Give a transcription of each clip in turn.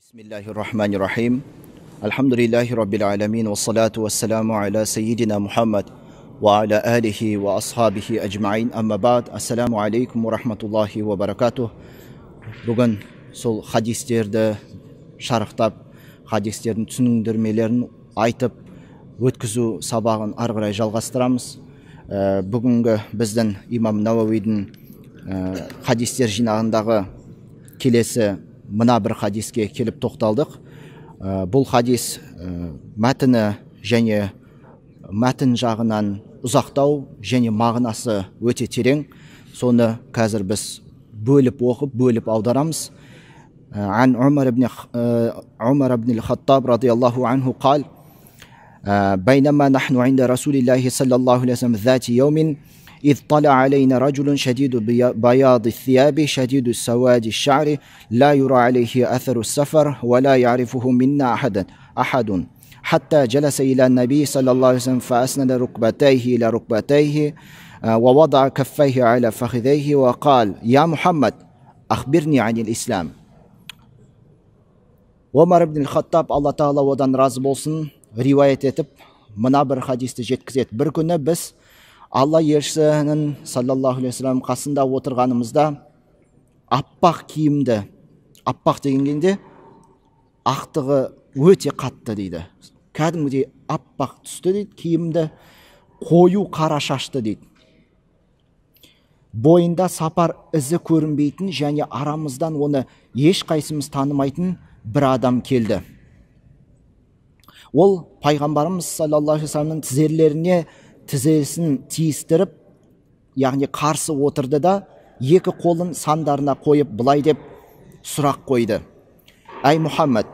Bismillahirrahmanirrahim. Alhamdulillahi Rabbil alamin. Wassalatu wassalamu ala Sayyidina Muhammad wa ala alihi wa ashabihi ajma'in. Amma ba'd. Assalamu alaikum wa rahmatullahi wa barakatuh. Бүгін сол хадистерді шарықтап, хадистердің түсіндірмелерін айтып, өткізу сабағын ары қарай жалғастырамыз. Бүгінгі біздің имам Науауидің хадистер жинағындағы келесі мына бір хадиске келіп тоқталдық. Бұл хадис мәтіні және мәтін жағынан ұзақтау және мағынасы өте терең. Соны қазір біз бөліп оқып, бөліп аударамыз. عن عمر بن الخطاب رضي الله عنه قال بينما نحن عند رسول الله صلى الله عليه وسلم ذات يوم إذ طلع علينا رجل شديد بياض الثياب شديد السواد الشعر لا يرى عليه أثر السفر ولا يعرفه منا أحد حتى جلس إلى النبي صلى الله عليه وسلم فأسند ركبتيه إلى ركبتيه ووضع كفيه على فخذيه وقال يا محمد أخبرني عن الإسلام. Омар ибн Хаттаб, Алла Тағала одан разы болсын, риуаят етіп, мына бір хадисті жеткізеді. Бір күні біз Алла елшісінің саллаллаху алейхи вассалам қасында отырғанымызда аппақ киімді, аппақ дегенде ақтығы өте қатты дейді. Кәдімгідей аппақ түсті дейді, киімді қою қара шашты дейді. Бойында сапар ізі көрінбейтін және арамыздан оны ешқайсымыз танымайтын бір адам келді. Ол пайғамбарымыз саллаллаху алейхи вассаламның тізерлеріне тізесін тиістіріп, яғни қарсы отырды да, екі қолын сандарына қойып былай деп сұрақ қойды. Әй Мұхаммад,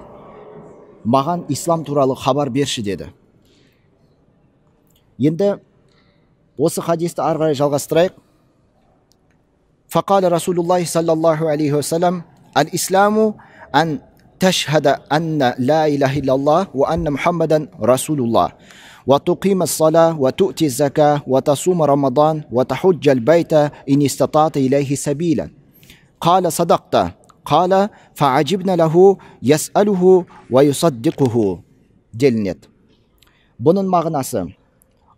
маған ислам туралы хабар берші деді. Енді осы хадисті ары қарай жалғастырайық. Фақала Расулуллахи саллаллаху алейхи вассалам ал-исламу ан تشهد أن لا إله إلا الله وأن محمدا رسول الله وتقيم الصلاة وتؤتي الزكاة وتصوم رمضان وتحج البيت إن استطعت إليه سبيلا. قال صدقت. قال فعجبنا له يسأله ويصدقه делінеді. Бұның мағынасы: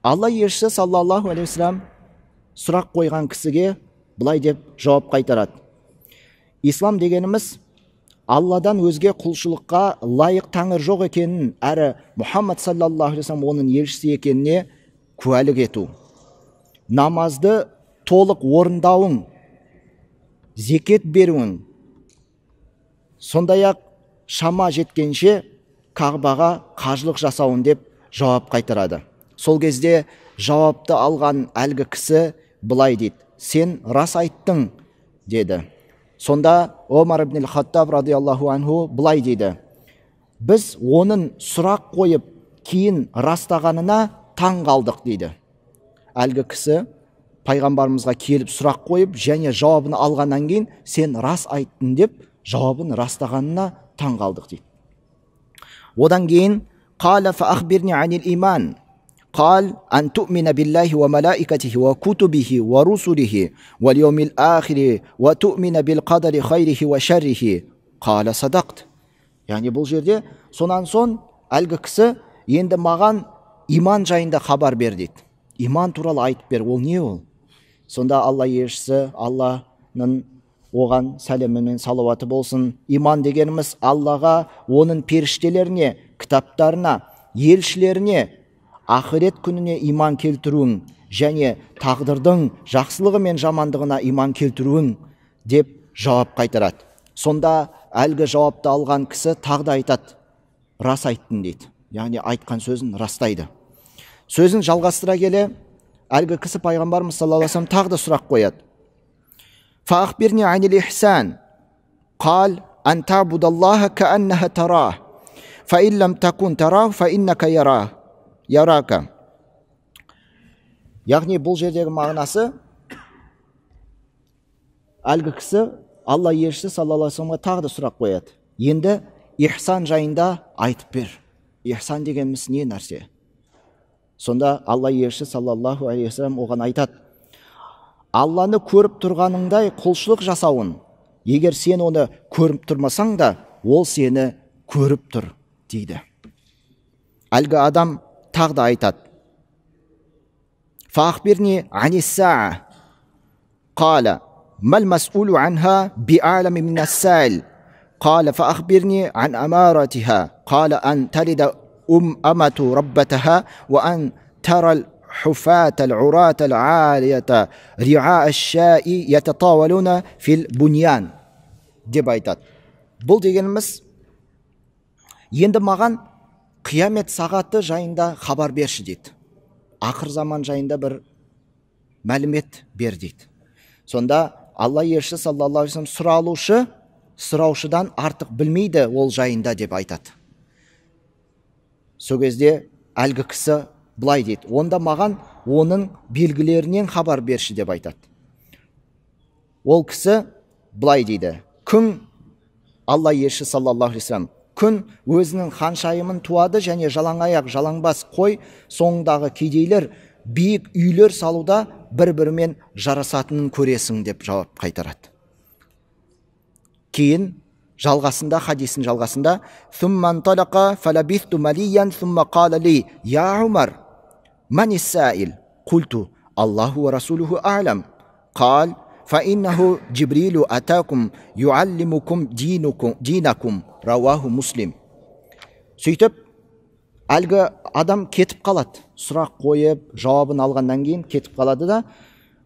Алла елшісі саллаллаху алейхи вассалам сұрақ қойған кісіге былай деп жауап қайтарады. Ислам дегеніміз Алладан өзге құлшылыққа лайық тәңір жоқ екенін, әрі Мұхаммад саллаллаху алейхи вассалам оның елшісі екеніне куәлік ету. Намазды толық орындауың, зекет беруің, сондай-ақ шама жеткенше Кағбаға қажылық жасауын деп жауап қайтарады. Сол кезде жауапты алған әлгі кісі былай дейді: сен рас айттың деді. Сонда Омар ибн Хаттаб радиаллаху анху былай дейді: біз оның сұрақ қойып кейін растағанына таң қалдық дейді. Әлгі кісі пайғамбарымызға келіп сұрақ қойып және жауабын алғаннан кейін сен рас айттың деп жауабын растағанына таң қалдық дейді. Одан кейін қала фаахбирни анил иман. قال أن تؤمن بالله وملائكته وكتبه ورسله واليوم الآخر وتؤمن بالقدر خيره وشره. قال صدقت. Yani бұл жерде сонан сон әлгі кісі енді маған иман жайында хабар бер дейді. Иман туралы айтып бер. Ол не ол? Сонда Алла елшісі, Алланың оған сәлемі мен салауаты болсын, иман дегеніміз Аллаға, оның періштелеріне, кітаптарына, елшілеріне, ақырет күніне иман келтіруің және тағдырдың жақсылығы мен жамандығына иман келтіруің деп жауап қайтарады. Сонда әлгі жауапты алған кісі тағы да айтады: рас айттың дейді. Яғни айтқан сөзін растайды. Сөзін жалғастыра келе әлгі кісі пайғамбарымыз саллаллаху алейхи вассалам тағы да сұрақ қояды. Фаахбирни анил ихсан. Қал ан табудаллаха кааннаха тарах. Фа ин лам такун тарах фа иннака ярака. Яғни бұл жердегі мағынасы, әлгі кісі Алла елшісі саллаллаху алейхи вассаламға тағы да сұрақ қояды. Енді ихсан жайында айтып бер. Ихсан дегеніміз не нәрсе? Сонда Алла елшісі саллаллаху алейхи вассалам оған айтады: Алланы көріп тұрғаныңдай құлшылық жасауын, егер сен оны көріп тұрмасаң да, ол сені көріп тұр дейді. Әлгі адам тағы да айтады: فأخبرني عن الساعة قال ما المسؤول عنها بأعلم من السائل قال فأخبرني عن أمارتها قال أن تلد أمة ربتها وأن ترى الحفاة العراة العالية رعاء الشاء يتطاولون في البنيان деп айтады. Бұл дегеніміз, енді маған қиямет сағаты жайында хабар берші дейді. Ақыр заман жайында бір мәлімет бер дейді. Сонда Алла елшісі саллаллаху алейхи вассалам сұраушыдан артық білмейді ол жайында деп айтады. Сол кезде әлгі кісі былай дейді: онда маған оның белгілерінен хабар берші деп айтады. Ол кісі былай дейді: күн, Алла елшісі саллаллаху алейхи вассалам, күн өзінің ханшайымын туады және жалаңаяқ жалаңбас қой соңындағы кедейлер биік үйлер салуда бір-бірімен жарасатынын көресің деп жауап қайтарады. Кейін жалғасында, хадистің жалғасында: ثم انطلق فلبثت مليا ثم قال لي يا عمر من السائل قلت الله ورسوله أعلم قال فإنه جبريل أتاكم يعلمكم دينكم رواه مسلم. Сөйтіп әлгі адам кетіп қалады, сұрақ қойып жауабын алғаннан кейін кетіп қалады да: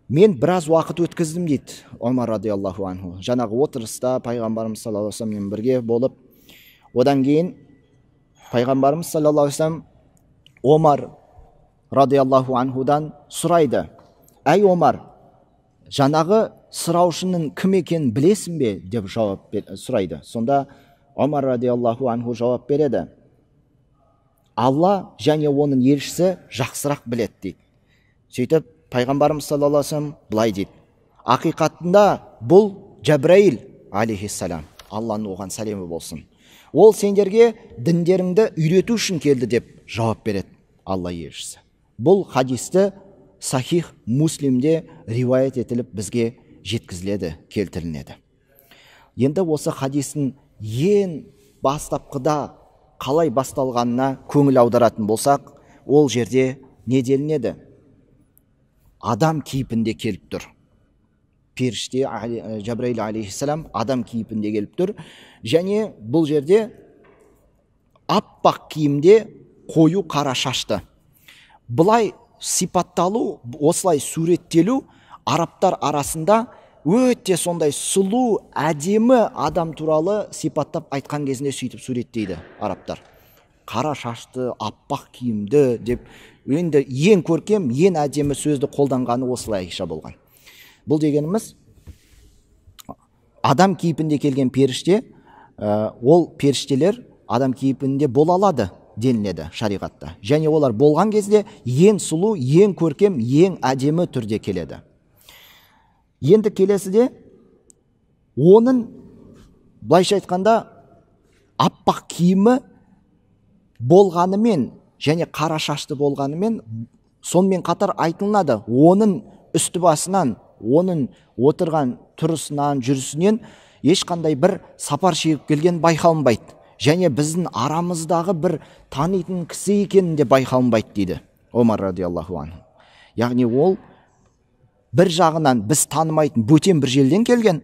мен біраз уақыт өткіздім дейді Омар радиаллаху анху. Жаңағы отырыста пайғамбарымыз саллаллаху алейхи вассаламмен бірге болып, одан кейін пайғамбарымыз саллаллаху алейхи вассалам Омар радиаллаху анхудан сұрайды: әй Омар, жаңағы сұраушының кім екенін білесің бе деп жауап сұрайды. Сонда Омар радиаллаху анху жауап береді: Алла және оның елшісі жақсырақ біледі дейді. Сөйтіп пайғамбарымыз саллаллаху алейхи вассалам былай дейді: ақиқатында бұл Джабраил алейхиссалам, Алланың оған сәлемі болсын, ол сендерге діндеріңді үйрету үшін келді деп жауап береді Алла елшісі. Бұл хадисті Сахих Муслимде риуаят етіліп бізге жеткізіледі, келтіріледі. Енді осы хадистің ең бастапқыда қалай басталғанына көңіл аударатын болсақ, ол жерде не делінеді? Адам кейпінде келіп тұр. Періште Джабраил алейхиссалам адам кейпінде келіп тұр. Және бұл жерде аппақ киімде, қою қара шашты. Бұлай сипатталу, осылай суреттелу арабтар арасында өте сондай сұлу, әдемі адам туралы сипаттап айтқан кезінде сөйтіп суреттейді арабтар. Қара шашты, аппақ киімді деп, енді ең көркем, ең әдемі сөзді қолданғаны осылайша болған. Бұл дегеніміз, адам кейпінде келген періште, ол періштелер адам кейпінде бола алады деніледі шариғатта. Және олар болған кезде ең сұлу, ең көркем, ең әдемі түрде келеді. Енді келесіде оның былайша айтқанда аппақ киімі болғанымен және қара шашты болғанымен, сонымен қатар айтылады, оның үсті басынан, оның отырған тұрысынан, жүрісінен ешқандай бір сапар шегіп келген байқалынбайды. Және біздің арамыздағы бір танитын кісі екенін де байқалынбайды дейді Омар радиаллаху анху. Яғни ол бір жағынан біз танымайтын бөтен бір жерден келген,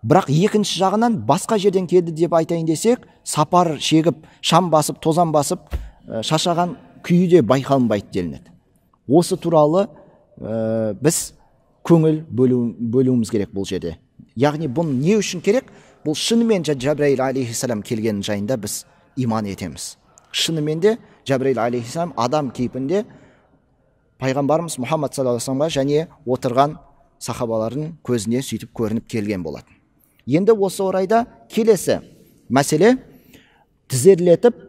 бірақ екінші жағынан басқа жерден келді деп айтайын десек, сапар шегіп, шам басып, тозан басып, шашаған күйі де байқалынбайды делінеді. Осы туралы біз көңіл бөлуіміз керек бұл жерде. Яғни бұл не үшін керек? Бұл шынымен Джабраил алейхиссалам келген жайында біз иман етеміз. Шынымен де Джабраил алейхиссалам адам кейпінде пайғамбарымыз Мұхаммад саллаллаху алейхи вассаламға және отырған сахабалардың көзіне сөйтіп көрініп келген болатын. Енді осы орайда келесі мәселе, тізерлетіп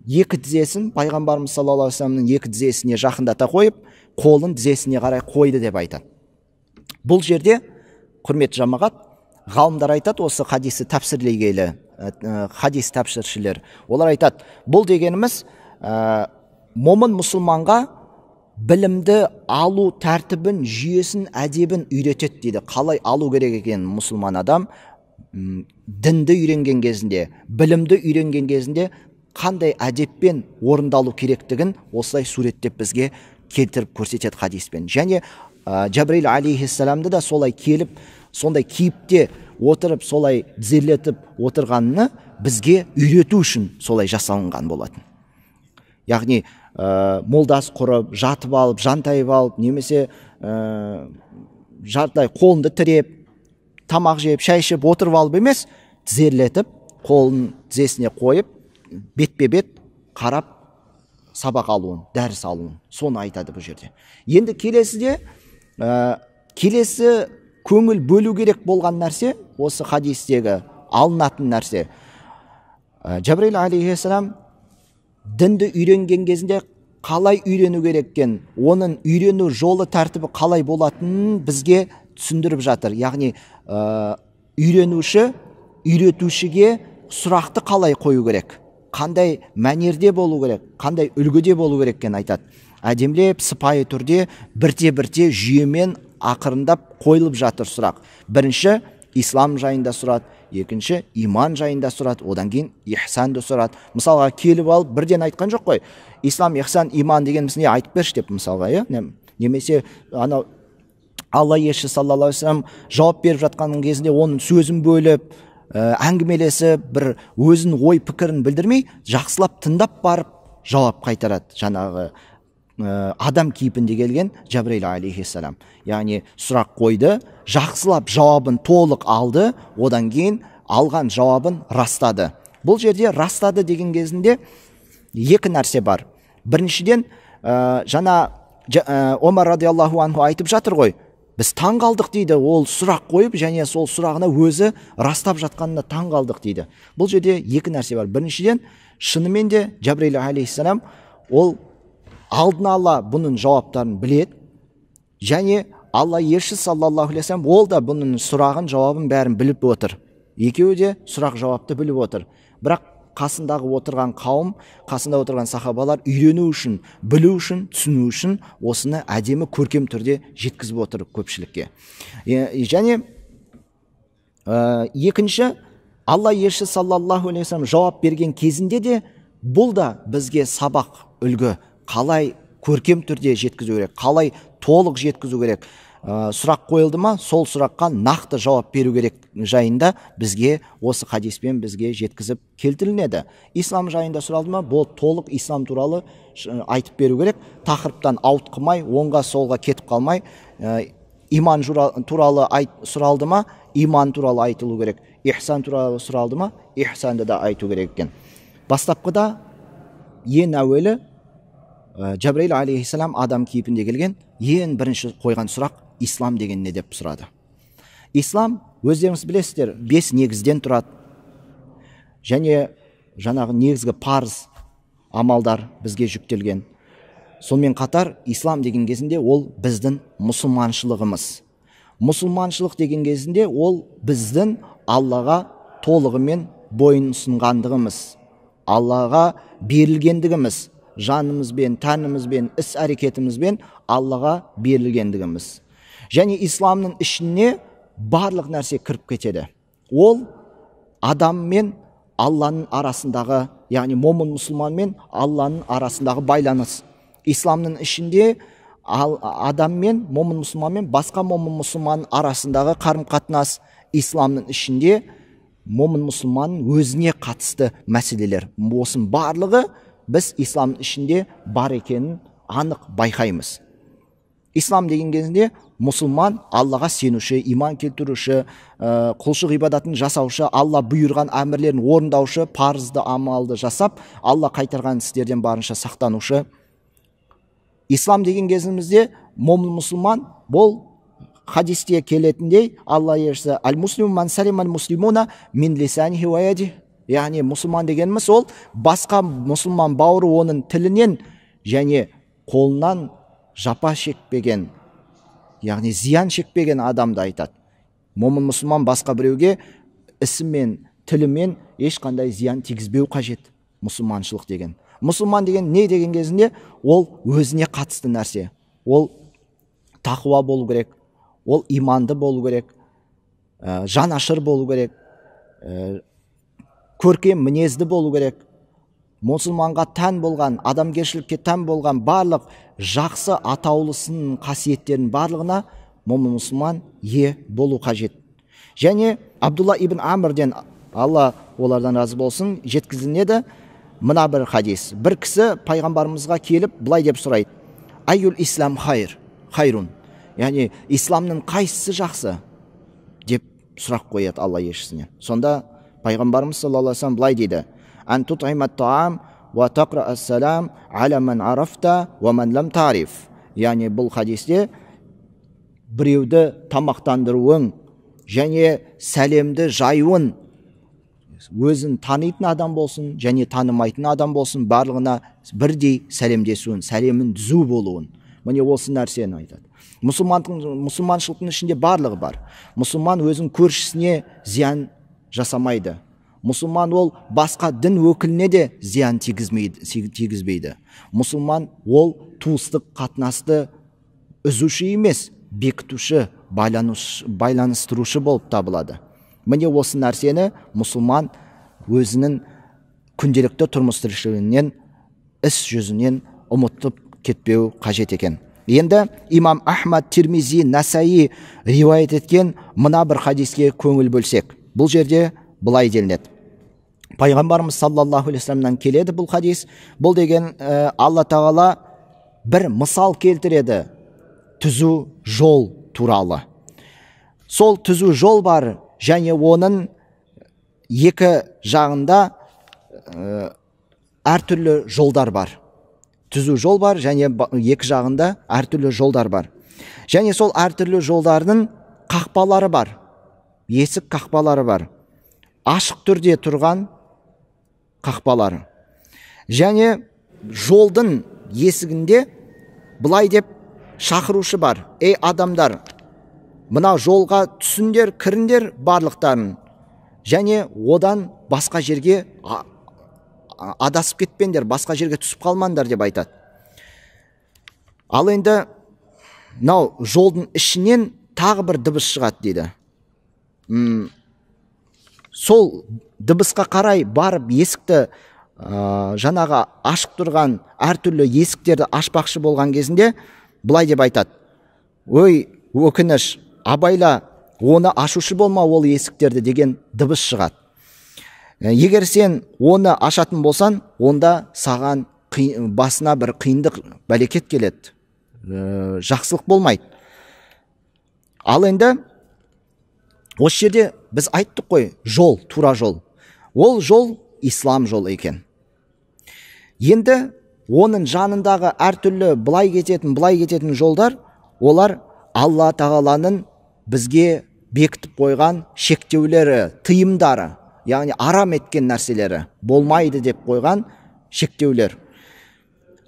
екі тізесін пайғамбарымыз саллаллаху алейхи вассаламның екі тізесіне жақындата қойып, қолын тізесіне қарай қойды деп айтады. Бұл жерде, құрметті жамағат, ғалымдар айтады, осы хадисті тәпсірлей келі, хадис тәпсіршілер, олар айтады, бұл дегеніміз момын мұсылманға білімді алу тәртібін, жүйесін, әдебін үйретеді дейді. Қалай алу керек екен мұсылман адам дінді үйренген кезінде, білімді үйренген кезінде қандай әдеппен орындалу керектігін осылай суреттеп бізге келтіріп көрсетеді хадиспен. Және Жабраил алейхиссаламды да солай келіп, сондай кейіпте отырып, солай тізерлетіп отырғанını бізге үйрету үшін солай жасалынған болатын. Яғни молдас құрып, жатып алып, жантайып алып, немесе жартай қолынды тіреп, тамақ жеп, шай ішіп отырып алып емес, тізерлетіп, қолын тізесіне қойып, бетпе-бет қарап сабақ алуын, дәріс алуын, соны айтады бұл жерде. Енді келесі көңіл бөлу керек болған нәрсе, осы хадистегі алынатын нәрсе. Жабраил алейхиссалам дінді үйренген кезінде қалай үйрену кереккен, оның үйрену жолы тәртібі қалай болатынын бізге түсіндіріп жатыр. Яғни үйретушіге сұрақты қалай қою керек, қандай мәнерде болу керек, қандай үлгіде болу кереккен айтады. Әдемілеп, сыпайы түрде, бірте-бірте жүйемен ақырындап қойылып жатыр сұрақ. Бірінші ислам жайында сұрады, екінші иман жайында сұрады, одан кейін ихсанды сұрады. Мысалға келіп алып бірден айтқан жоқ қой. Ислам, ихсан, иман дегеніміз не, айтып берші деп мысалға, немесе анау Алла елшісі саллаллаху алейхи вассалам жауап беріп жатқан кезінде оның сөзін бөліп, әңгімелесіп, бір өзін ой пікірін білдірмей, жақсылап тыңдап барып жауап қайтарады. Жаңағы адам кейпінде келген Жабраил алейхиссалам. Яғни сұрақ қойды, жақсылап жауабын толық алды, одан кейін алған жауабын растады. Бұл жерде растады деген кезінде екі нәрсе бар. Біріншіден, жаңа Омар радиаллаху анху айтып жатыр ғой, біз таң қалдық дейді, ол сұрақ қойып, және сол сұрағына өзі растап жатқанына таң қалдық дейді. Бұл жерде екі нәрсе бар. Біріншіден, шынымен де Жабраил алейхиссалам ол алдын ала бұның жауаптарын біледі, және Алла елшісі саллаллаху алейхи вассалам ол да бұның сұрағын, жауабын бәрін біліп отыр. Екеуі де сұрақ жауапты біліп отыр. Бірақ қасындағы отырған қауым, қасында отырған сахабалар үйрену үшін, білу үшін, түсіну үшін осыны әдемі көркем түрде жеткізіп отыр көпшілікке. Және екінші, Алла елшісі саллаллаху алейхи вассалам жауап берген кезінде де бұл да бізге сабақ, үлгі, қалай көркем түрде жеткізу керек, қалай толық жеткізу керек. Сұрақ қойылды ма, сол сұраққа нақты жауап беру керек жайында бізге осы хадиспен бізге жеткізіп келтіріледі. Ислам жайында сұралды ма, бұл толық ислам туралы айтып беру керек. Тақырыптан ауытқымай, оңға солға кетіп қалмай, иман туралы сұралды ма, иман туралы айтылу керек. Ихсан туралы сұралды ма, ихсанды да айту керек екен. Бастапқыда ең әуелі Жабраил алейхиссалам адам кейпінде келген, ең бірінші қойған сұрақ ислам деген не деп сұрады. Ислам, өздеріңіз білесіздер, 5 негізден тұрады. Және жаңағы негізгі парыз амалдар бізге жүктелген. Сонымен қатар ислам деген кезінде ол біздің мұсылманшылығымыз. Мұсылманшылық деген кезінде ол біздің Аллаға толығымен бойынсынғандығымыз, Аллаға берілгендігіміз, жанымызбен, тәнімізбен, іс әрекетімізбен Аллаға берілгендігіміз. Және исламның ішіне барлық нәрсе кіріп кетеді. Ол адам мен Алланың арасындағы, яғни момын мұсылман мен Алланың арасындағы байланыс. Исламның ішінде адам мен момын мұсылман мен басқа момын мұсылман арасындағы қарым-қатынас. Исламның ішінде момын мұсылманның өзіне қатысты мәселелер. Осының барлығы біз исламның ішінде бар екенін анық байқаймыз. Ислам деген кезінде мұсылман Аллаға сенуші, иман келтіруші, құлшылық ғибадатын жасаушы, Алла бұйырған әмірлерін орындаушы, парызды амалды жасап, Алла қайтарған істерден барынша сақтанушы. Ислам деген кезімізде момын мұсылман бұл хадисте келетіндей, Алла елшісі «Ал-муслиму ман салимал муслимуна мин лисанихи ва ядихи». Яғни мұсылман дегеніміз ол басқа мұсылман бауыры оның тілінен және қолынан жапа шекпеген, яғни зиян шекпеген адамды айтады. Момын мұсылман басқа біреуге ісімен, тілімен ешқандай зиян тигізбеу қажет. Мұсылманшылық деген. Мұсылман деген не деген кезінде ол өзіне қатысты нәрсе. Ол тақуа болу керек, ол иманды болу керек, жанашыр болу керек, көркем мінезді болу керек. Мұсылманға тән болған, адамгершілікке тән болған барлық жақсы атаулысын қасиеттерін барлығына момын мұсылман ие болу қажет. Және Абдулла ибн Амрден, Алла олардан разы болсын, жеткізіледі мына бір хадис. Бір кісі пайғамбарымызға келіп былай деп сұрайды: айюл ислам хайрун, яғни исламның қайсысы жақсы деп сұрақ қояды Алла елшісіне. Сонда пайғамбарымыз саллаллаху алейхи ва саллям былай дейді: ан тут'имат таам ва тақра ас-салам аля ман арафта ва ман лам тариф. Яғни бұл хадисте біреуді тамақтандыруың және сәлемді жаюын, өзін танитын адам болсын және танымайтын адам болсын, барлығына бірдей сәлемдесуін, сәлемін түзу болуын. Міне осы нәрсені айтады. Мұсылманшылықтың ішінде барлығы бар. Мұсылман өзін көршісіне зиян жасамайды. Мұсылман ол басқа дін өкіліне де зиян тигізбейді. Мұсылман ол туыстық қатынасты үзуші емес, бекітуші, байланыстырушы болып табылады. Міне осы нәрсені мұсылман өзінің күнделікті тұрмыс тіршілігінен, іс жүзінен ұмытып кетпеу қажет екен. Енді имам Ахмад, Тирмизи, Насаи риуаят еткен мына бір хадиске көңіл бөлсек, бұл жерде былай делінеді. Пайғамбарымыз саллаллаху алейхи ва салламнан келеді бұл хадис. Бұл деген Алла тағала бір мысал келтіреді түзу жол туралы. Сол түзу жол бар, және оның екі жағында әртүрлі жолдар бар. Түзу жол бар, және екі жағында әртүрлі жолдар бар. Және сол әртүрлі жолдардың қақпалары бар, есік қақпалары бар, ашық түрде тұрған қақпалары. Және жолдың есігінде былай деп шақырушы бар: ей адамдар, мына жолға түсіңдер, кіріңдер барлықтарын, және одан басқа жерге адасып кетпеңдер, басқа жерге түсіп қалмаңдар деп айтады. Ал енді мынау жолдың ішінен тағы бір дыбыс шығады дейді. Сол дыбысқа қарай барып есікті, жаңағы ашық тұрған әртүрлі есіктерді ашпақшы болған кезінде былай деп айтады: ой, өкініш, абайла, оны ашушы болма ол есіктерді деген дыбыс шығады. Егер сен оны ашатын болсан, онда саған басына бір қиындық, бәлекет келеді, жақсылық болмайды. Ал енді осы жерде біз айттық қой, жол, тура жол. Ол жол ислам жолы екен. Енді оның жанындағы әртүрлі былай кететін жолдар, олар Алла тағаланың бізге бекітіп қойған шектеулері, тыйымдары, яғни арам еткен нәрселері, болмайды деп қойған шектеулер.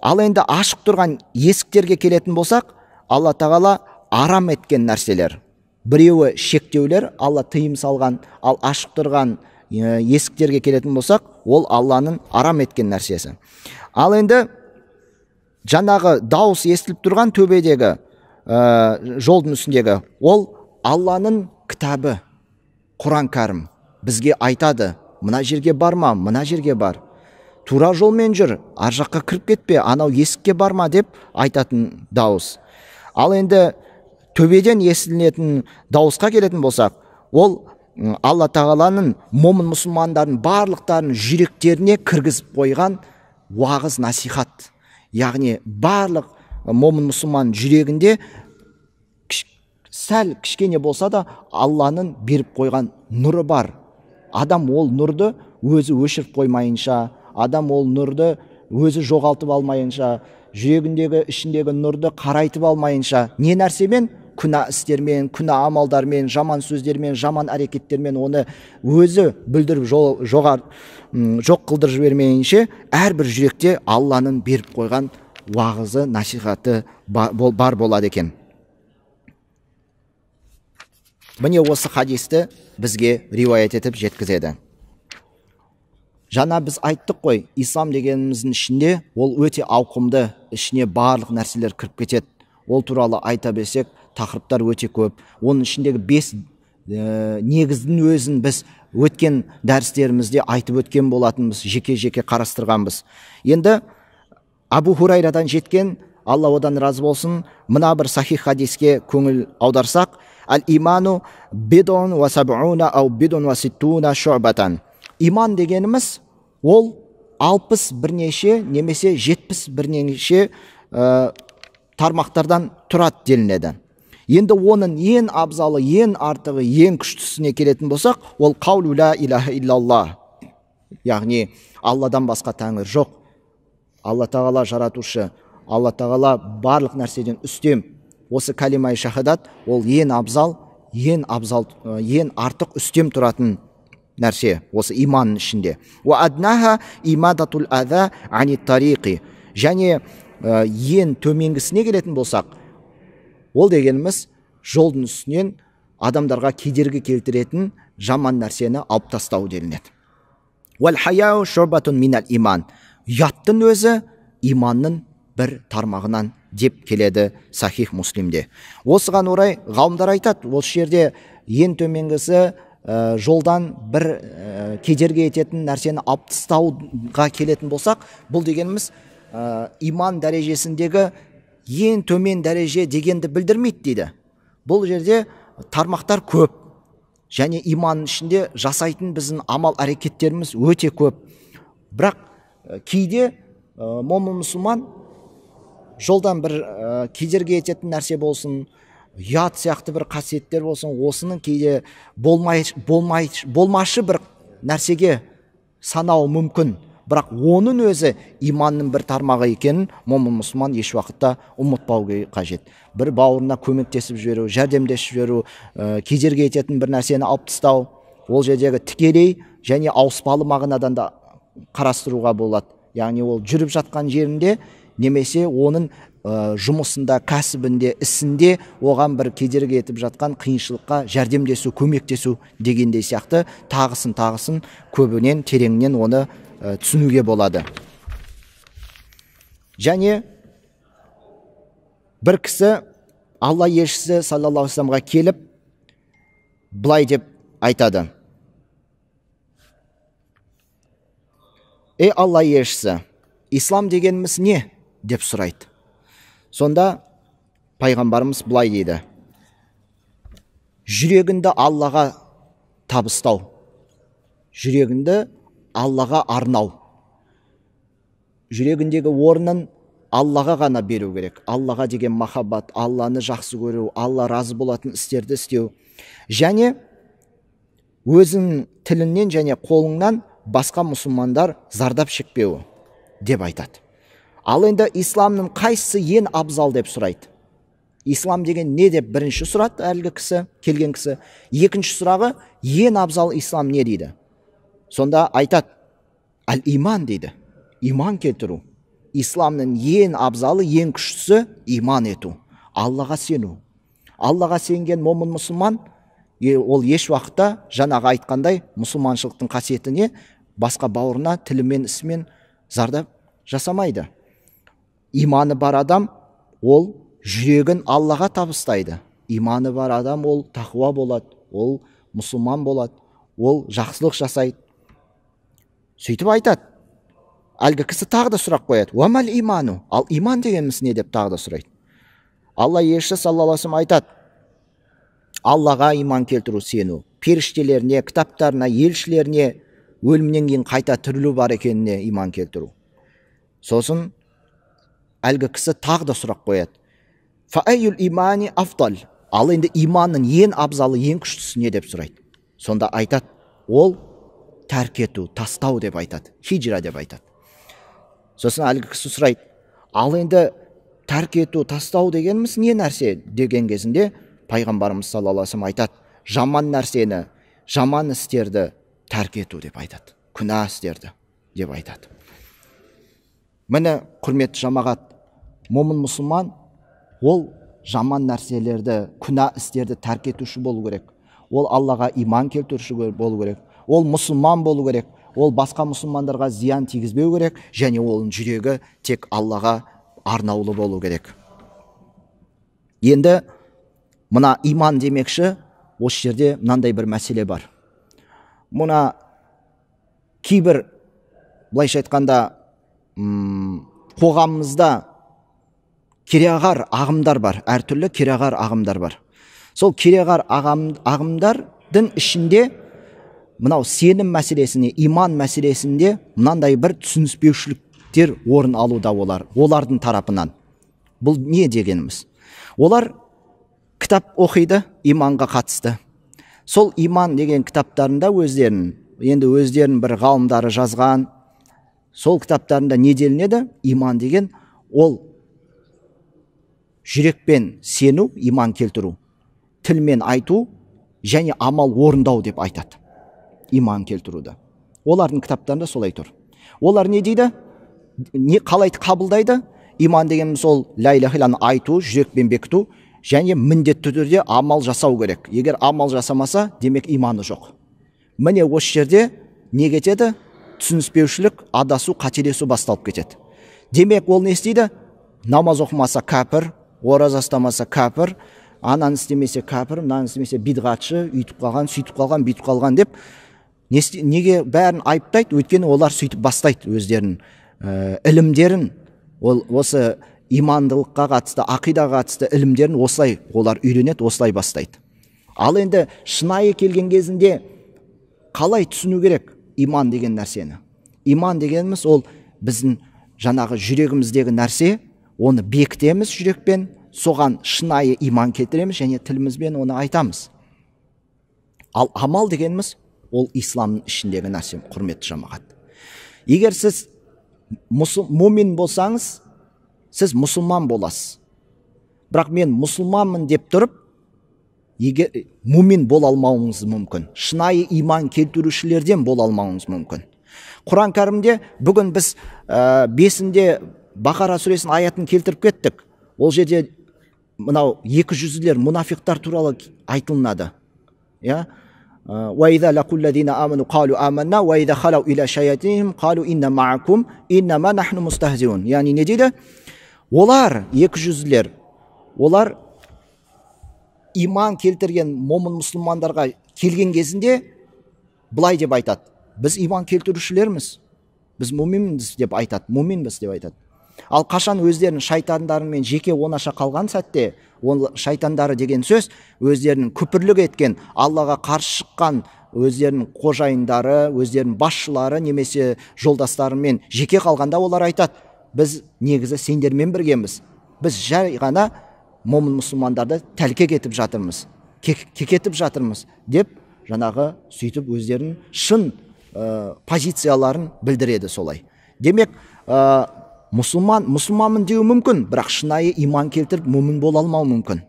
Ал енді ашық тұрған есіктерге келетін болсақ, Алла тағала арам еткен нәрселер. Біреуі шектеулер, Алла тыйым салған, ал ашық тұрған есіктерге келетін болсақ, ол Алланың арам еткен нәрсесі. Ал енді жаңағы дауыс естіліп тұрған төбедегі, жолдың үстіндегі, ол Алланың кітабы, Құран кәрім бізге айтады: мына жерге барма, мына жерге бар, тура жолмен жүр, ар жаққа кіріп кетпе, анау есікке барма деп айтатын дауыс. Ал енді төбеден естілетін дауысқа келетін болсақ, ол Алла тағаланың момын мұсылмандардың барлықтарын жүректеріне кіргізіп қойған уағыз насихат. Яғни барлық момын мұсылман жүрегінде сәл кішкене болса да Алланың беріп қойған нұры бар. Адам ол нұрды өзі өшіріп қоймайынша, адам ол нұрды өзі жоғалтып алмайынша, жүрегіндегі ішіндегі нұрды қарайтып алмайынша, не нәрсемен? Күнә істермен, күнә амалдармен, жаман сөздермен, жаман әрекеттермен оны өзі бүлдіріп жоқ қылдырып жібермейінше, әрбір жүректе Алланың беріп қойған уағызы, насихаты бар болады екен. Міне осы хадисті бізге риуаят етіп жеткізеді. Жаңа біз айттық қой, ислам дегеніміздің ішінде ол өте ауқымды, ішіне барлық нәрселер кіріп кетеді. Ол туралы айта берсек, тақырыптар өте көп. Оның ішіндегі 5 негіздің өзін біз өткен дәрістерімізде айтып өткен болатынбыз, жеке қарастырғанбыз. Енді Абу Хурайрадан жеткен, Алла одан разы болсын, мына бір сахих хадиске көңіл аударсақ: «Ал-иману бидун ва саб'уна ау бидун ва ситтуна шу'батан». Иман дегеніміз ол 60 бірнеше немесе 70 бірнеше тармақтардан тұрады делінеді. Енді оның ең абзалы, ең артығы, ең күштісіне келетін болсақ, ол қаулу ла илаха иллаллах, яғни Алладан басқа тәңір жоқ, Алла тағала жаратушы, Алла тағала барлық нәрседен үстем. Осы калимай шахадат ол ең абзал, ең артық үстем тұратын нәрсе осы иманның ішінде. Ва аднаха имадатул аза ани тариқи. Және ең төменгісіне келетін болсақ, ол дегеніміз жолдың үстінен адамдарға кедергі келтіретін жаман нәрсені алып тастау делінеді. Вал хаяу шубатун минал иман. Ұяттың өзі иманның бір тармағынан деп келеді Сахих Муслимде. Осыған орай ғалымдар айтады, осы жерде ең төменгісі жолдан бір кедергі ететін нәрсені алып тастауға келетін болсақ, бұл дегеніміз иман дәрежесіндегі ең төмен дәреже дегенді білдірмейді дейді. Бұл жерде тармақтар көп, және иманның ішінде жасайтын біздің амал әрекеттеріміз өте көп. Бірақ кейде момын мұсылман жолдан бір кедергі ететін нәрсе болсын, ұят сияқты бір қасиеттер болсын, осының кейде болмашы бір нәрсеге санау мүмкін. Бірақ оның өзі иманның бір тармағы екенін момын мұсылман еш уақытта ұмытпау қажет. Бір бауырына көмектесіп жіберу, жәрдемдесіп жіберу, кедергі ететін бір нәрсені алып тастау, ол жердегі тікелей және ауыспалы мағынадан да қарастыруға болады. Яғни ол жүріп жатқан жерінде немесе оның жұмысында, кәсібінде, ісінде оған бір кедергі етіп жатқан қиыншылыққа жәрдемдесу, көмектесу дегендей сияқты тағысын көбінен, тереңнен оны түсінуге болады. Және бір кісі Алла елшісі саллаллаху алейхи вассаламға келіп былай деп айтады: «Ей Алла елшісі, ислам дегеніміз не?» деп сұрайды. Сонда пайғамбарымыз былай дейді: жүрегіңді Аллаға табыстау, жүрегіңді Аллаға арнау, жүрегіндегі орнын Аллаға ғана беру керек. Аллаға деген махаббат, Алланы жақсы көру, Алла разы болатын істерді істеу, және өзің тілінен және қолыңнан басқа мұсылмандар зардап шекпеуі деп айтады. Ал енді исламның қайсысы ең абзал деп сұрайды. Ислам деген не деп бірінші сұрады әлгі кісі, келген кісі. Екінші сұрағы, ең абзал ислам не дейді? Сонда айтады: әл-иман дейді. Иман келтіру. Исламның ең абзалы, ең күштісі иман ету. Аллаға сену. Аллаға сенген момын мұсылман, ол еш уақытта жаңағы айтқандай мұсылманшылықтың қасиетіне басқа бауырына тілімен, ісімен зардап жасамайды. Иманы бар адам ол жүрегін Аллаға табыстайды. Иманы бар адам ол тақуа болады, ол мұсылман болады, ол жақсылық жасайды. Сөйтіп айтады. Әлгі кісі тағы да сұрақ қояды: «Уамал иману?» Ал иман дегеніміз не деп тағы да сұрайды. Алла елшісі саллаллаху алейхи вассалам айтады: Аллаға иман келтіру, сену, періштелеріне, кітаптарына, елшілеріне, өлімнен кейін қайта тірілу бар екеніне иман келтіру. Сосын әлгі кісі тағы да сұрақ қояды: «Фаайюл имани афдал?» Ал енді иманның ең абзалы, ең күштісі не деп сұрайды. Сонда айтады: ол тәрк ету, тастау деп айтады, хиджра деп айтады. Сосын әлгі кісі сұрайды: ал енді тәрк ету, тастау дегеніміз не нәрсе деген кезінде пайғамбарымыз саллаллаху алейхи вассалам айтады: жаман нәрсені, жаман істерді тәрк ету деп айтады, күнә істерді деп айтады. Міне құрметті жамағат, момын мұсылман ол жаман нәрселерді, күнә істерді тәрк етуші болу керек. Ол Аллаға иман келтіруші болу керек. Ол мұсылман болу керек. Ол басқа мұсылмандарға зиян тигізбеу керек, және оның жүрегі тек Аллаға арнаулы болу керек. Енді мына иман демекші, осы жерде мынандай бір мәселе бар. Мұна кейбір, былайша айтқанда, қоғамымызда кереғар ағымдар бар, әртүрлі кереғар ағымдар бар. Сол кереғар ағымдардың ішінде мынау сенім мәселесіне, иман мәселесінде мынандай бір түсініспеушіліктер орын алуда олардың тарапынан. Бұл не дегеніміз? Олар кітап оқиды иманға қатысты. Сол иман деген кітаптарында өздерін бір ғалымдары жазған, сол кітаптарында не делінеді? Иман деген ол жүрекпен сену, иман келтіру, тілмен айту және амал орындау деп айтады. Иман келтіруді. Олардың кітаптарында солай тұр. Олар не дейді? Қалай қабылдайды? Иман дегеніміз сол ла иляха иллалланы айту, жүрекпен бекіту және міндетті түрде амал жасау керек. Егер амал жасамаса, демек иманы жоқ. Міне осы жерде не кетеді? Түсініспеушілік, адасу, қателесу басталып кетеді. Демек ол не істейді? Намаз оқымаса кәпір, ораза ұстамаса кәпір, ананы істемесе кәпір, мынаны істемесе бидғатшы, үйтіп қалған, сөйтіп қалған, бүйтіп қалған деп неге бәрін айыптайды? Өйткені олар сөйтіп бастайды өздерін ілімдерін, осы имандылыққа қатысты, ақидаға қатысты ілімдерін осылай олар үйренеді, осылай бастайды. Ал енді шынайы келген кезінде қалай түсіну керек иман деген нәрсені? Иман дегеніміз ол біздің жаңағы жүрегіміздегі нәрсе, оны бекітеміз жүрекпен, соған шынайы иман келтіреміз және тілімізбен оны айтамыз. Ал амал дегеніміз ол исламның ішіндегі нәрсе, құрметті жамағат. Егер сіз мумин болсаңыз, сіз мұсылман боласыз. Бірақ мен мұсылманмын деп тұрып, егер мумин бола алмауыңыз мүмкін. Шынайы иман келтірушілерден бола алмауыңыз мүмкін. Құран кәрімде бүгін біз 5-інде Бақара сүресінің аятын келтіріп кеттік. Ол жерде мынау 200-лер мұнафиқтар туралы айтылынады. وَإِذَا لَقُوا الَّذِينَ آمَنُوا قَالُوا آمَنَّا وَإِذَا خَلَوْا إِلَى شَيَاطِينِهِمْ قَالُوا إِنَّا مَعَكُمْ إِنَّمَا نَحْنُ مُسْتَهْزِئُونَ. Яғни не дейді? Олар 200-лер, олар иман келтірген момын мұсылмандарға келген кезінде былай деп айтады: біз иман келтірушілерміз, біз муминбіз деп айтады, муминбіз деп айтады. Ал қашан өздерінің шайтандарымен жеке онаша қалған сәтте, ол шайтандары деген сөз өздерінің күпірлік еткен, Аллаға қарсы шыққан өздерінің қожайындары, өздерінің басшылары немесе жолдастарымен жеке қалғанда олар айтады: біз негізі сендермен біргеміз, біз жай ғана момын мұсылмандарды тәлкек етіп жатырмыз, кекетіп жатырмыз деп жаңағы сөйтіп өздерінің шын позицияларын білдіреді солай. Демек мұсылманмын деу мүмкін, бірақ шынайы иман келтіріп мумин бола алмау мүмкін.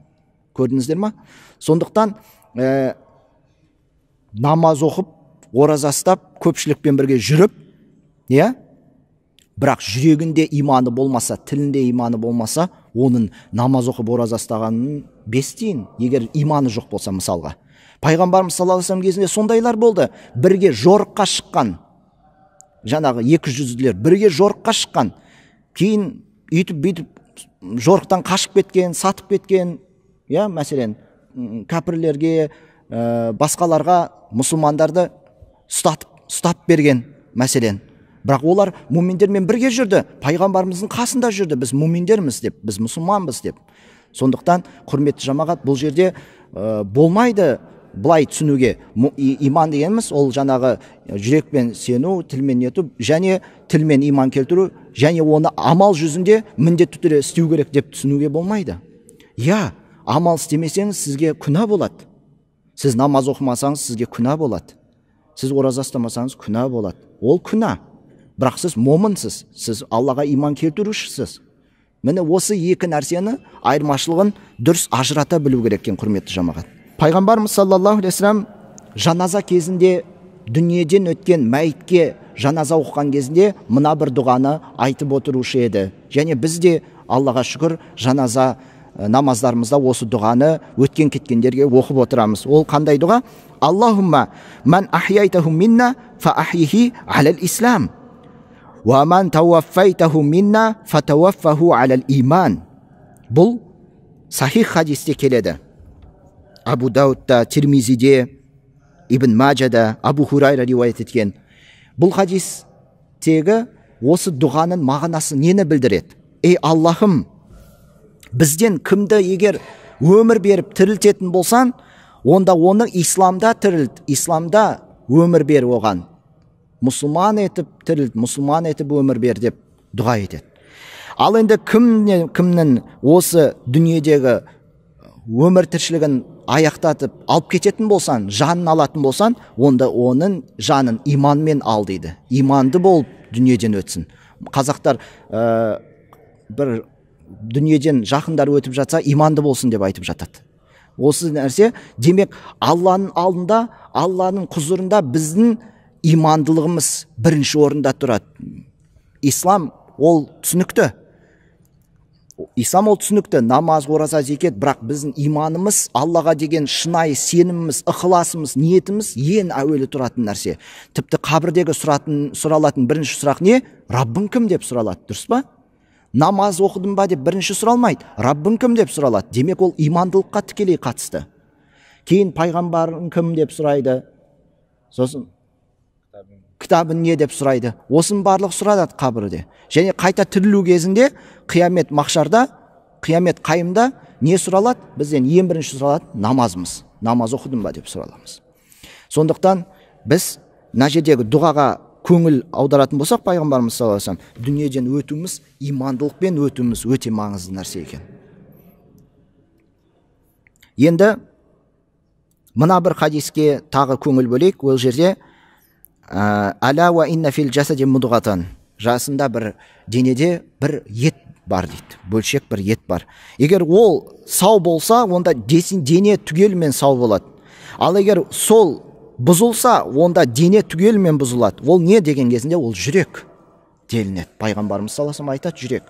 Көрдіңіздер ма? Сондықтан намаз оқып, ораза ұстап, көпшілікпен бірге жүріп, бірақ жүрегінде иманы болмаса, тілінде иманы болмаса, оның намаз оқып ораза ұстағанын бестейін, егер иманы жоқ болса мысалға. Пайғамбарымыз саллаллаху алейхи ва саллям кезінде сондайлар болды. Бірге жорыққа шыққан, жаңағы 200-лер бірге жорыққа шыққан, кейін үйтіп жорықтан қашып кеткен, сатып кеткен, мәселен кәпірлерге, басқаларға мұсылмандарды ұстап берген мәселен. Бірақ олар муминдермен бірге жүрді, пайғамбарымыздың қасында жүрді, біз муминдерміз деп, біз мұсылманбыз деп. Сондықтан құрметті жамағат, бұл жерде болмайды былай түсінуге. Иман дегеніміз ол жаңағы жүрекпен сену, тілмен ету және тілмен иман келтіру және оны амал жүзінде міндетті түрде істеу керек деп түсінуге болмайды. Амал істемесеңіз сізге күнә болады. Сіз намаз оқымасаңыз сізге күнә болады. Сіз ораза ұстамасаңыз күнә болады. Ол күнә. Бірақ сіз момынсыз, сіз Аллаға иман келтірушісіз. Міне осы екі нәрсені айырмашылығын дұрыс ажырата білу керек екен, құрметті жамағат. Пайғамбарымыз саллаллаху алейхи ва саллям жаназа кезінде дүниеден өткен мәйітке жаназа оқыған кезінде мына бір дұғаны айтып отырушы еді. Және біз де Аллаға шүкір жаназа намаздарымызда осы дұғаны өткен кеткендерге оқып отырамыз. Ол қандай дұға? Аллахумма ман ахяйтаху минна фа ахйихи алал ислам ва ман тауаффайтаху минна фа тауаффаху алал иман. Бұл сахих хадисте келеді. Абу Даудта, Тирмизиде, ибн Маджада, Абу Хурайра риуаят еткен. Бұл хадистегі осы дұғаның мағынасы нені білдіреді? Ей Аллахым, бізден кімді егер өмір беріп тірілтетін болсан, онда оны исламда тірілт, исламда өмір бер оған. Мұсылман етіп тірілт, мұсылман етіп өмір бер деп дұға етеді. Ал енді кімнің осы дүниедегі өмір тіршілігін аяқтатып алып кететін болсан, жанын алатын болсан, онда оның жанын иманмен ал дейді. Иманды болып дүниеден өтсін. Қазақтар бір дүниеден жақындар өтіп жатса, иманды болсын деп айтып жатады. Осы нәрсе, демек Алланың алдында, Алланың құзырында біздің имандылығымыз бірінші орында тұрады. Ислам ол түсінікті. Ислам ол түсінікті, намаз, ораза, зекет, бірақ біздің иманымыз, Аллаға деген шынайы сеніміміз, ықыласымыз, ниетіміз ең әуелі тұратын нәрсе. Тіпті қабірдегі сұралатын бірінші сұрақ не? Раббың кім деп сұралады, дұрыс па? Намаз оқыдың ба деп бірінші сұралмайды, Раббың кім деп сұралады. Демек ол имандылыққа тікелей қатысты. Кейін пайғамбарың кім деп сұрайды, сосын кітабың не деп сұрайды. Осының барлық сұрадады қабірде. Және қайта тірілу кезінде, қиямет махшарда, қиямет қайымда не сұралады? Бізден ең бірінші сұралады намазымыз. Намаз оқыдың ба деп сұраламыз. Сондықтан біз мына жердегі дұғаға көңіл аударатын болсақ, пайғамбарымыз саллаллаху алейхи вассалам, дүниеден өтуіміз, имандылықпен өтуіміз өте маңызды нәрсе екен. Енді мына бір хадиске тағы көңіл бөлейік. Ол жерде Аля ва инна фил жасади мудғатан, жасында бір денеде бір ет бар дейді, бөлшек бір ет бар. Егер ол сау болса, онда дене түгелімен сау болады. Ал егер сол бұзылса, онда дене түгелімен бұзылады. Ол не деген кезінде? Ол жүрек делінеді. Пайғамбарымыз саллаллаху алейхи вассалам айтады, жүрек.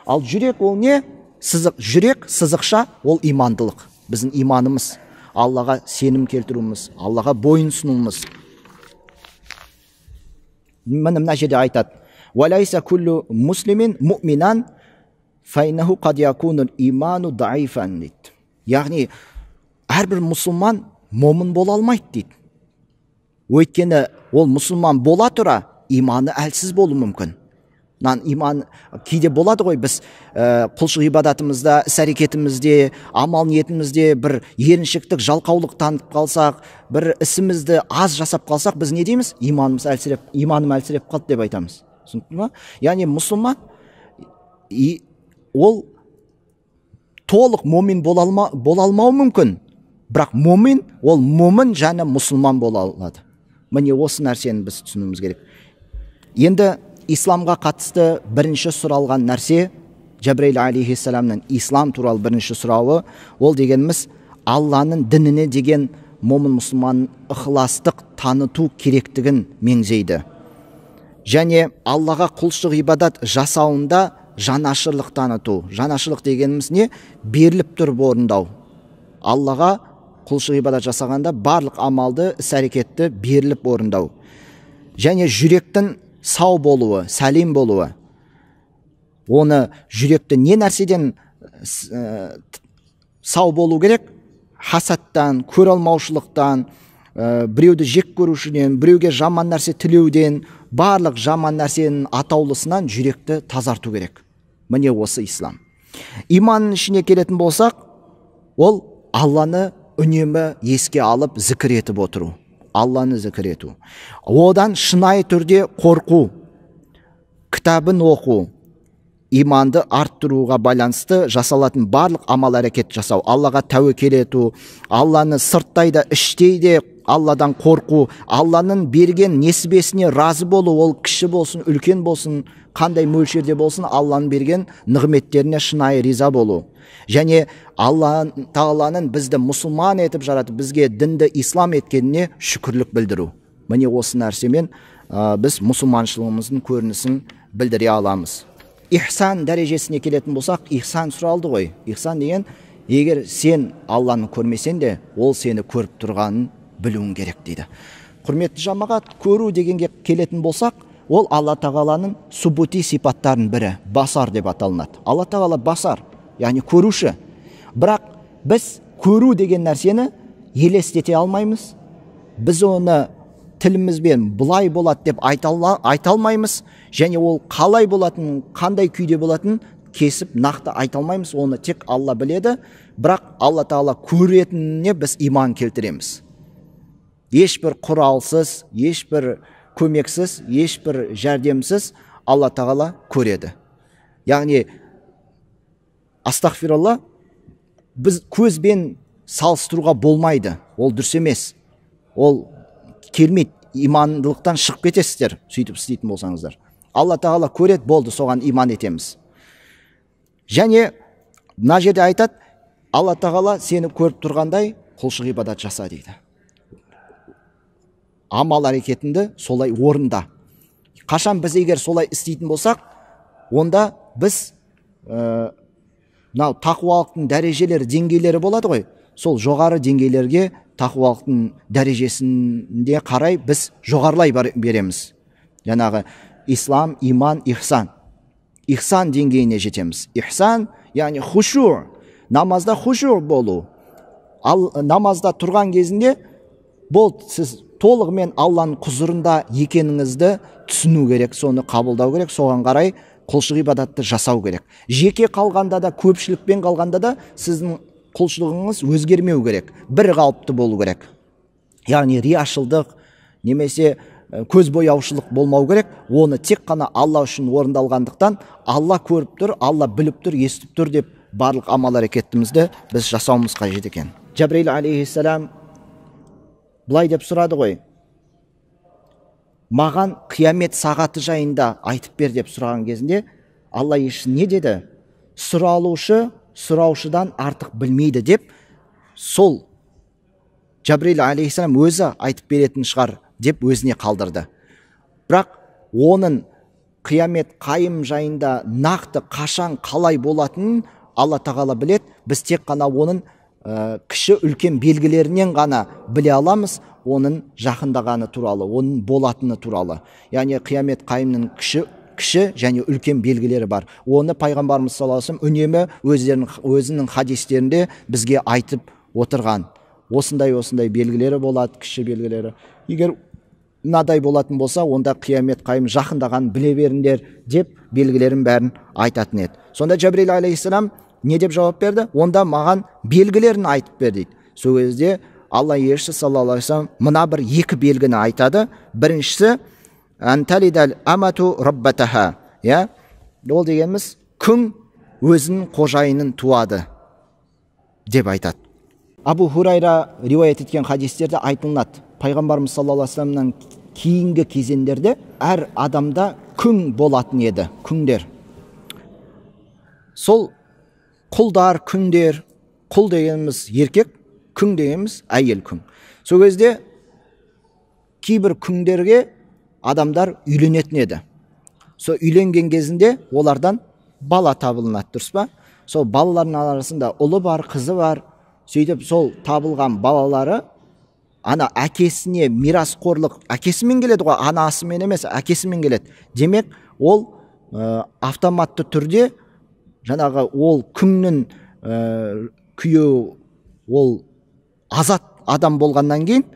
Ал жүрек ол не? Сызық. Жүрек, сызықша, ол имандылық. Біздің иманымыз, Аллаға сенім келтіруіміз, Аллаға бойынсынуымыз. Мына жерде айтады: "Валайса куллу муслимин муъминан файнаху қад якунул иману даифан" дейді. Яғни әрбір мұсылман момын бола алмайды дейді. Өйткені ол мұсылман бола тұра иманы әлсіз болуы мүмкін. Иман кейде болады ғой, біз құлшылық ғибадатымызда, іс-әрекетімізде, амал ниетімізде бір еріншектік, жалқаулық танытып қалсақ, бір ісімізді аз жасап қалсақ, біз не дейміз? Иманым әлсіреп қалды деп айтамыз. Түсіндің ба? Яғни мұсылман ол толық момин бола алмауы мүмкін, бірақ момин ол момын және мұсылман бола алады. Міне осы нәрсені біз түсінуіміз керек. Енді исламға қатысты бірінші сұралған нәрсе, Жабраил алейхиссаламның ислам туралы бірінші сұрауы, ол дегеніміз Алланың дініне деген момын мұсылман ықыластық таныту керектігін меңзейді. Және Аллаға құлшылық ибадат жасауында жанашырлық таныту. Жанашырлық дегеніміз не? Беріліп тұрып орындау. Аллаға құлшылық ибадат жасағанда барлық амалды, іс-әрекетті беріліп орындау. Және жүректің сау болуы, сәлем болуы. Оны жүректі не нәрседен сау болу керек? Хасаттан, көреалмаушылықтан, біреуді жек көрушіден, біреуге жаман нәрсе тілеуден, барлық жаман нәрсенің атаулысынан жүректі тазарту керек. Міне осы ислам. Иманның ішіне келетін болсақ, ол Алланы үнемі еске алып зікір етіп отыру. Алланы зікір ету. Одан шынайы түрде қорқу, кітабын оқу, иманды арттыруға байланысты жасалатын барлық амал әрекет жасау. Аллаға тәуекел ету, Алланы сырттай да іштей де Алладан қорқу, Алланың берген несібесіне разы болу, ол кіші болсын, үлкен болсын, қандай мөлшерде болсын, Алланың берген нығметтеріне шынайы риза болу. Және Алла Тағаланың бізді мұсылман етіп жаратып, бізге дінді ислам еткеніне шүкірлік білдіру. Міне осы нәрсемен біз мұсылманшылығымыздың көрінісін білдіре аламыз. Ихсан дәрежесіне келетін болсақ, ихсан сұралды ғой. Ихсан деген, егер сен Алланы көрмесен де, ол сені көріп тұрғанын білуің керек дейді. Құрметті жамағат, көру дегенге келетін болсақ, ол Алла Тағаланың субути сипаттарын бірі, басар деп аталынады. Алла Тағала басар, яғни көруші. Бірақ біз көру деген нәрсені елестете алмаймыз, біз оны тілімізбен бұлай болады деп айта алмаймыз, және ол қалай болатын, қандай күйде болатын кесіп нақты айта алмаймыз. Оны тек Алла біледі, бірақ Алла Тағала көретініне біз иман келтіреміз. Ешбір құралсыз, ешбір көмексіз, ешбір жәрдемсіз Алла Тағала көреді. Яғни астағфиралла, біз көзбен салыстыруға болмайды. Ол дұрыс емес. Ол келмейді. Имандылықтан шығып кетесіздер, сөйтіп істейтін болсаңыздар. Алла Тағала көреді, болды, соған иман етеміз. Және мына жерде айтады, Алла Тағала сені көріп тұрғандай құлшылық ибадат жаса дейді. Амал әрекетіңді солай орында. Қашан біз егер солай істейтін болсақ, онда біз тақуалықтың дәрежелері, деңгейлері болады ғой. Сол жоғары деңгейлерге тақуалықтың дәрежесінде қарай біз жоғарылай береміз. Жаңағы ислам, иман, ихсан. Ихсан деңгейіне жетеміз. Ихсан, яғни хушур. Намазда хушур болу. Ал намазда тұрған кезінде бол, сіз толығымен Алланың құзырында екеніңізді түсіну керек, соны қабылдау керек, соған қарай құлшылық ибадатты жасау керек. Жеке қалғанда да, көпшілікпен қалғанда да сіздің құлшылығыңыз өзгермеу керек, бір қалыпты болу керек. Яғни рияшылдық немесе көз бояушылық болмау керек. Оны тек қана Алла үшін орындалғандықтан, Алла көріп тұр, Алла біліп тұр, естіп тұр деп барлық амал әрекетімізді біз жасауымыз қажет екен. Жабрейл алейхиссалам былай деп сұрады ғой, маған қиямет сағаты жайында айтып бер деп сұраған кезінде, Алла елшісі не деді? Сұралушы сұраушыдан артық білмейді деп, сол Жабрейл алейхиссалам өзі айтып беретін шығар деп өзіне қалдырды. Бірақ оның қиямет қайым жайында нақты қашан қалай болатынын Алла Тағала білет. Біз тек қана оның кіші үлкен белгілерінен ғана біле аламыз, оның жақындағаны туралы, оның болатыны туралы. Яғни қиямет қайымның кіші және үлкен белгілері бар. Оны пайғамбарымыз саллаллаху алейхи вассалам үнемі өзінің хадистерінде бізге айтып отырған. Осындай белгілері болады, кіші белгілері. Егер мынадай болатын болса, онда қиямет қайым жақындаған біле беріңдер деп белгілерін бәрін айтатын еді. Сонда Жабрейл алейхиссалам не деп жауап берді? Онда маған белгілерін айтып бер дейді. Сол кезде Алла елшісі саллаллаху алейхи вассалам мына бір екі белгіні айтады. Біріншісі анталидал амату раббатаха. Ол дегеніміз күң өзінің қожайынын туады деп айтады. Абу Хурайра риуаят еткен хадистерде айтылады. Пайғамбарымыз саллаллаху алейхи вассаламнан кейінгі кезеңдерде әр адамда күң болатын еді, күңдер. Сол құлдар, күңдер, құл дегеніміз еркек, күң дегеніміз әйел күң. Сол кезде кейбір күңдерге адамдар үйленетін еді. Сол үйленген кезінде олардан бала табылынады, дұрыс па? Сол балалардың арасында ұлы бар, қызы бар. Сөйтіп сол табылған балалары ана әкесіне мирасқорлық, әкесімен келеді ғой, анасымен емес, әкесімен келеді. Демек, ол автоматты түрде жаңағы ол күңнің күйеуі ол азат адам болғаннан кейін,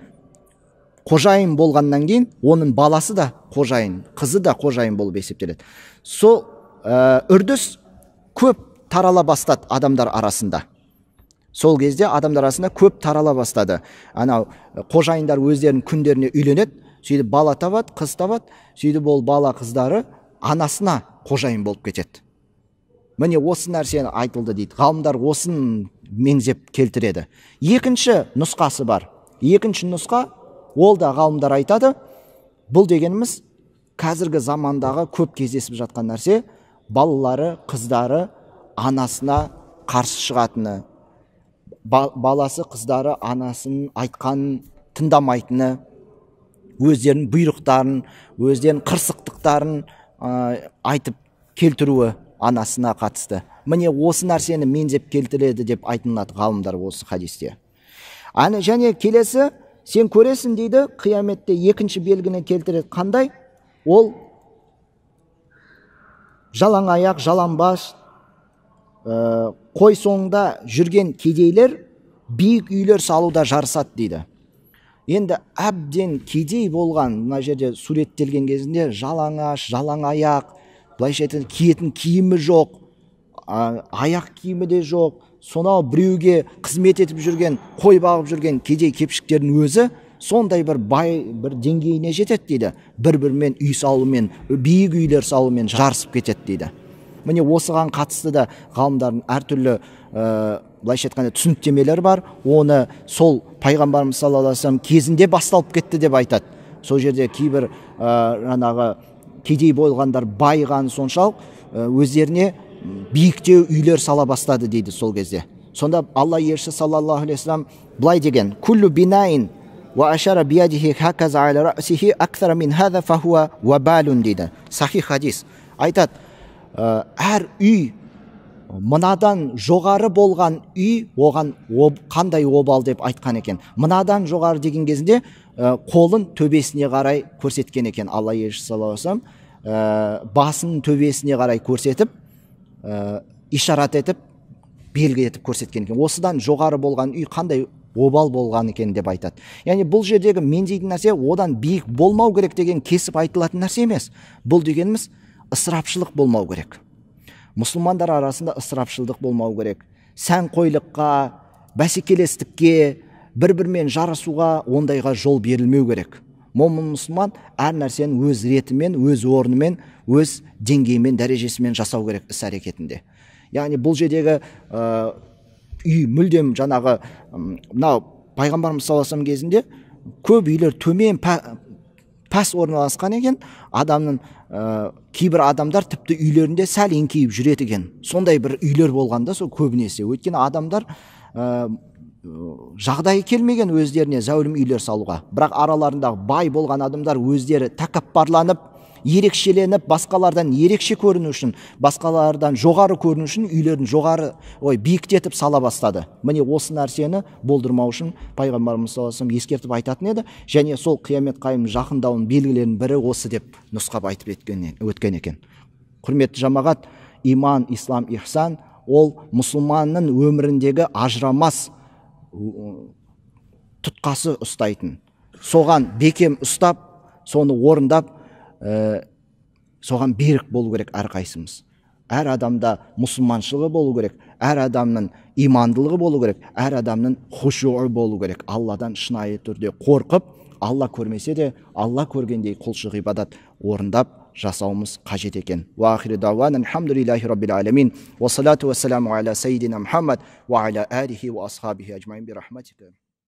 қожайын болғаннан кейін, оның баласы да қожайын, қызы да қожайын болып есептеледі. Сол үрдіс көп тарала бастады адамдар арасында. Сол кезде адамдар арасында көп тарала бастады. Анау қожайындар өздерінің күндеріне үйленеді, сөйтіп бала табады, қыз табады, сөйтіп ол бала қыздары анасына қожайын болып кетеді. Міне осы нәрсені айтылды дейді. Ғалымдар осын меңзеп келтіреді. Екінші нұсқасы бар. Екінші нұсқа, ол да ғалымдар айтады, бұл дегеніміз қазіргі замандағы көп кездесіп жатқан нәрсе, балалары, қыздары анасына қарсы шығатыны, баласы, қыздары анасын айтқанын тыңдамайтыны, өздерінің бұйрықтарын, өздерінің қырсықтықтарын айтып келтіруі анасына қатысты. Міне осы нәрсені меңзеп келтіреді деп айтылады ғалымдар осы хадисте. Және келесі, сен көресің дейді, қияметте екінші белгіні келтіреді. Қандай? Ол жалаң аяқ, жалаңбас, қой соңында жүрген кедейлер биік үйлер салуда жарысады дейді. енді әбден кедей болған, мына жерде суреттелген кезінде жалаңаш, жалаң аяқ, былайша айтқанда киетін киімі жоқ, аяқ киімі де жоқ, сонау біреуге қызмет етіп жүрген, қой бағып жүрген кедей кепшіктердің өзі сондай бір бай бір деңгейіне жетеді дейді. Бір-бірімен үй салумен, биік үйлер салумен жарысып кетеді дейді. Міне осыған қатысты да ғалымдардың әртүрлі былайша айтқанда түсініктемелер бар. Оны сол пайғамбарымыз саллаллаху алейхи вассалам кезінде басталып кетті деп айтады. Сол жерде кейбір жаңағы кедей болғандар байған соншалық өздеріне биіктеу үйлер сала бастады дейді сол кезде. Сонда Алла елшісі саллаллаху алейхи вассалам былай деген: "Куллу бинайн ва ашара биядихи хаказа аля раъсихи аксара мин хаза фахуа вабалун" дейді. Сахих хадис. Айтады, әр үй мынадан жоғары болған үй оған қандай обал деп айтқан екен. Мынадан жоғары деген кезінде қолын төбесіне қарай көрсеткен екен Алла елшісі саллаллаху алейхи вассалам. Басын төбесіне қарай көрсетіп, ишарат етіп, белгі етіп көрсеткен екен. Осыдан жоғары болған үй қандай обал болған екен деп айтады. Яғни бұл жердегі мен дейтін нәрсе одан биік болмау керек деген кесіп айтылатын нәрсе емес. Бұл дегеніміз ысырапшылық болмау керек. Мұсылмандар арасында ысырапшылдық болмау керек. Сәнқойлыққа, бәсекелестікке, бір-бірімен жарысуға, ондайға жол берілмеу керек. Момын мұсылман әр нәрсені өз ретімен, өз орнымен, өз деңгейімен, дәрежесімен жасау керек іс әрекетінде. Яғни бұл жердегі үй мүлдем жаңағы мынау пайғамбарымыз саллаллаху алейхи вассалам кезінде көп үйлер төмен пәс орналасқан екен. Адамның кейбір адамдар тіпті үйлерінде сәл еңкейіп жүреді екен. Сондай бір үйлер болғанда сол көбінесе. Өйткені адамдар жағдайы келмеген өздеріне зәулім үйлер салуға. Бірақ араларындағы бай болған адамдар өздері тәкаппарланып, ерекшеленіп, басқалардан ерекше көріну үшін, басқалардан жоғары көріну үшін үйлерін жоғары, биіктетіп сала бастады. Міне осы нәрсені болдырмау үшін пайғамбарымыз саллаллаху алейхи вассалам ескертіп айтатын еді, және сол қиямет қайым жақындауының белгілерінің бірі осы деп нұсқап айтып өткен екен. Құрметті жамағат, иман, ислам, ихсан ол мұсылманның өміріндегі ажырамас тұтқасы ұстайтын. Соған бекем ұстап, соны орындап, соған берік болу керек әрқайсымыз. Әр адамда мұсылманшылығы болу керек, әр адамның имандылығы болу керек, әр адамның хушуы болу керек. Алладан шынайы түрде қорқып, Алла көрмесе де, Алла көргендей құлшылық ибадат орындап жасауымыз қажет екен. Ва ахири дауана алхамдулиллахи раббил аламин. Ва салату ва саламу аля саййидина Мухаммад ва аля алихи ва асхабихи ажмаин би рахматика.